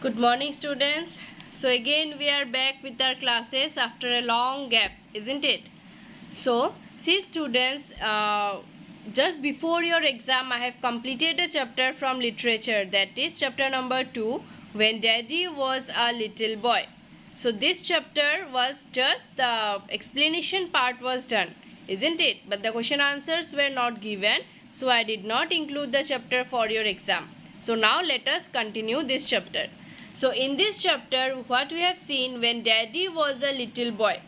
Good morning, students. So again we are back with our classes after a long gap, isn't it? So see students, just before your exam I have completed a chapter from literature, that is chapter number 2, When Daddy Was a Little Boy. So this chapter was just the explanation part was done, isn't it? But the question answers were not given, so I did not include the chapter for your exam. So now let us continue this chapter. So in this chapter what we have seen, when Daddy was a little boy.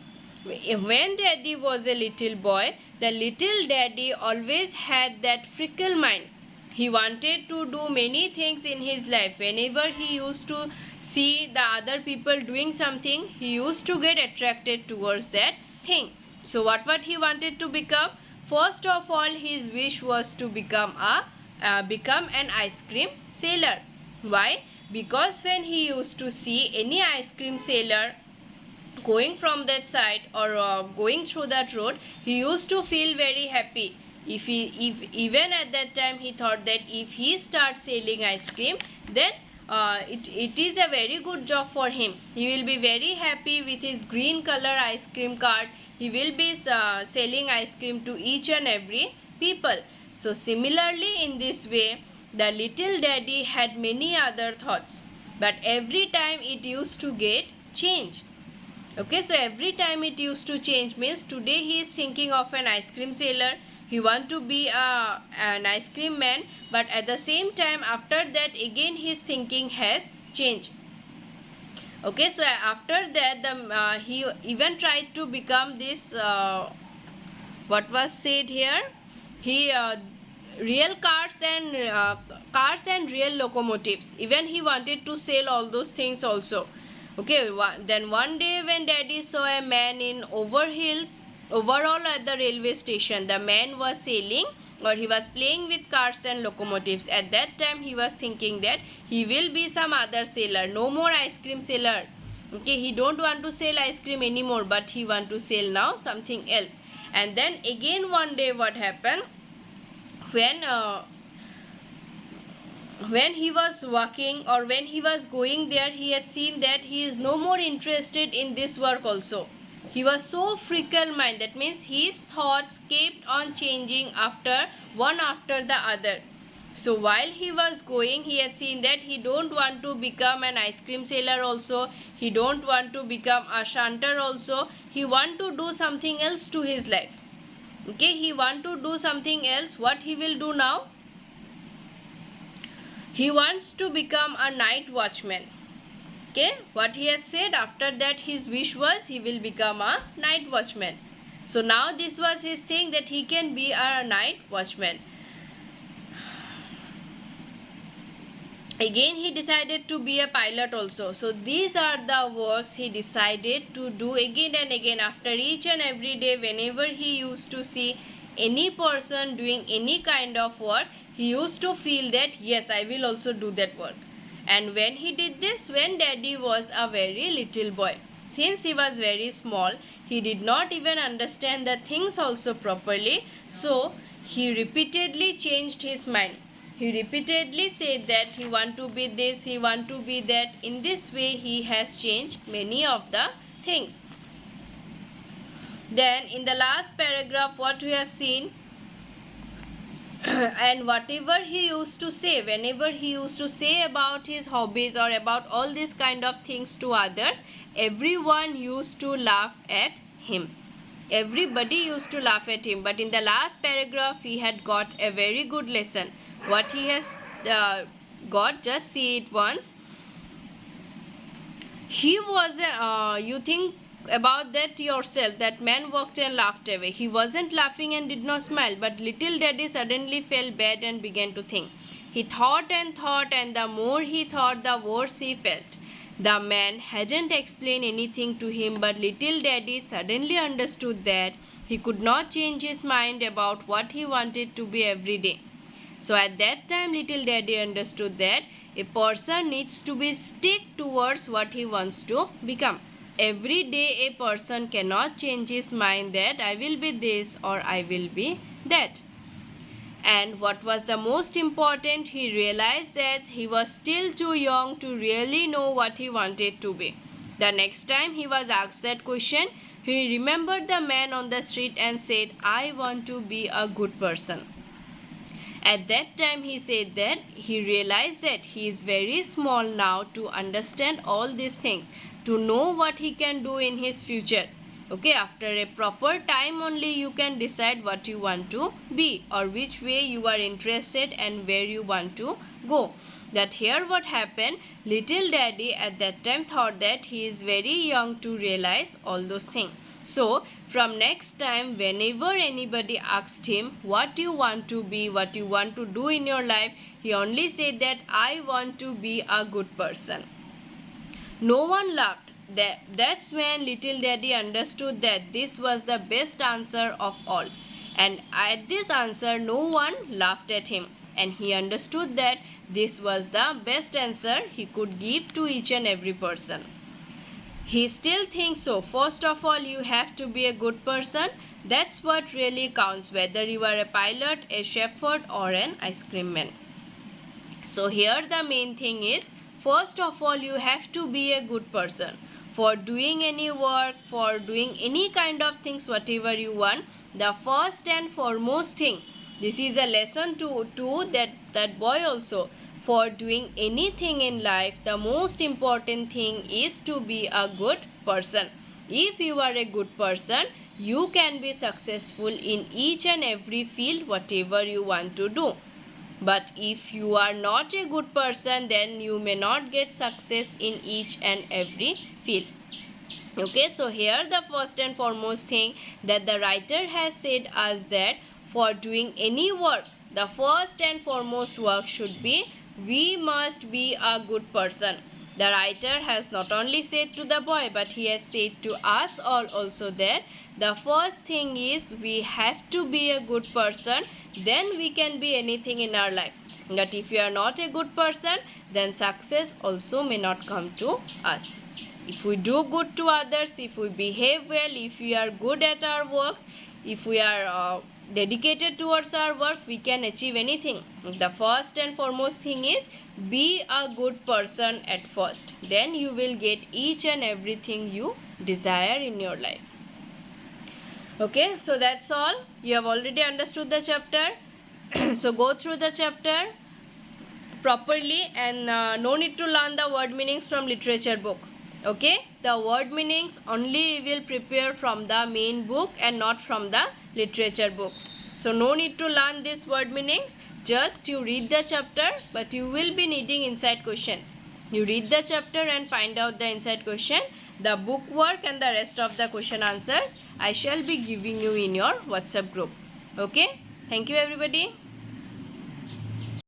When Daddy was a little boy, the little daddy always had that fickle mind. He wanted to do many things in his life. Whenever he used to see the other people doing something, he used to get attracted towards that thing. So what he wanted to become? First of all, his wish was to become an ice cream seller. Why? Because when he used to see any ice cream seller going from that side or going through that road, he used to feel very happy. If even at that time he thought that if he starts selling ice cream, then it is a very good job for him. He will be very happy with his green color ice cream cart. He will be selling ice cream to each and every people. So similarly, in this way, the little daddy had many other thoughts, but every time it used to get changed. Okay, so every time it used to change means today he is thinking of an ice cream seller. He want to be an ice cream man, but at the same time after that again his thinking has changed. Okay, so after that he even tried to become this what was said here, he real cars and real locomotives, even he wanted to sell all those things also. Okay, then one day when daddy saw a man in overall at the railway station, the man was selling or he was playing with cars and locomotives. At that time he was thinking that he will be some other seller, no more ice cream seller. Okay, he don't want to sell ice cream anymore, but he want to sell now something else. And then again one day what happened, when he was walking or when he was going there, he had seen that he is no more interested in this work also. He was so fickle mind, that means his thoughts kept on changing one after the other. So while he was going, he had seen that he don't want to become an ice cream seller also, he don't want to become a shunter also, he want to do something else to his life. Okay, he want to do something else. What he will do now? He wants to become a night watchman. Okay, what he has said after that, his wish was he will become a night watchman. So now this was his thing, that he can be a night watchman. Again he decided to be a pilot also. So these are the works he decided to do again and again. After each and every day, whenever he used to see any person doing any kind of work, he used to feel that yes, I will also do that work. And when he did this, when daddy was a very little boy, since he was very small, he did not even understand the things also properly. So he repeatedly changed his mind. He repeatedly said that he want to be this, he want to be that. In this way he has changed many of the things. Then in the last paragraph what we have seen, and whatever he used to say, whenever he used to say about his hobbies or about all these kind of things to others, everyone used to laugh at him. Everybody used to laugh at him. But in the last paragraph he had got a very good lesson. What he has got, just see it once. He was you think about that yourself. That man walked and laughed away. He wasn't laughing and did not smile, but little daddy suddenly felt bad and began to think. He thought, and the more he thought, the worse he felt. The man hadn't explained anything to him, but little daddy suddenly understood that he could not change his mind about what he wanted to be every day. So at that time little daddy understood that a person needs to be stick towards what he wants to become. Every day a person cannot change his mind that I will be this or I will be that. And what was the most important, he realized that he was still too young to really know what he wanted to be. The next time he was asked that question, he remembered the man on the street and said, I want to be a good person. At that time he said that he realized that he is very small now to understand all these things, to know what he can do in his future. Okay, after a proper time only you can decide what you want to be or which way you are interested and where you want to go. That here what happened, little daddy at that time thought that he is very young to realize all those things. So from next time, whenever anybody asked him what you want to be, what you want to do in your life, he only said that I want to be a good person. No one laughed. That's when little daddy understood that this was the best answer of all. And at this answer, no one laughed at him. And he understood that this was the best answer he could give to each and every person. He still thinks so. First of all, you have to be a good person. That's what really counts, whether you are a pilot, a shepherd, or an ice cream man. So here the main thing is, first of all, you have to be a good person. For doing any work, for doing any kind of things, whatever you want, the first and foremost thing, this is a lesson to that boy also. For doing anything in life, the most important thing is to be a good person. If you are a good person, you can be successful in each and every field, whatever you want to do. But if you are not a good person, then you may not get success in each and every field. Okay, so here the first and foremost thing that the writer has said us that for doing any work, the first and foremost work should be, we must be a good person. The writer has not only said to the boy, but he has said to us all also that the first thing is we have to be a good person, then we can be anything in our life. But if you are not a good person, then success also may not come to us. If we do good to others, if we behave well, if we are good at our work, if we are dedicated towards our work, we can achieve anything. The first and foremost thing is be a good person at first. Then you will get each and everything you desire in your life. Okay, so that's all. You have already understood the chapter. So go through the chapter properly and no need to learn the word meanings from literature book. Okay, the word meanings only will prepare from the main book and not from the literature book. So no need to learn these word meanings, just you read the chapter, but you will be needing inside questions. You read the chapter and find out the inside question. The book work and the rest of the question answers I shall be giving you in your WhatsApp group. Okay, thank you everybody.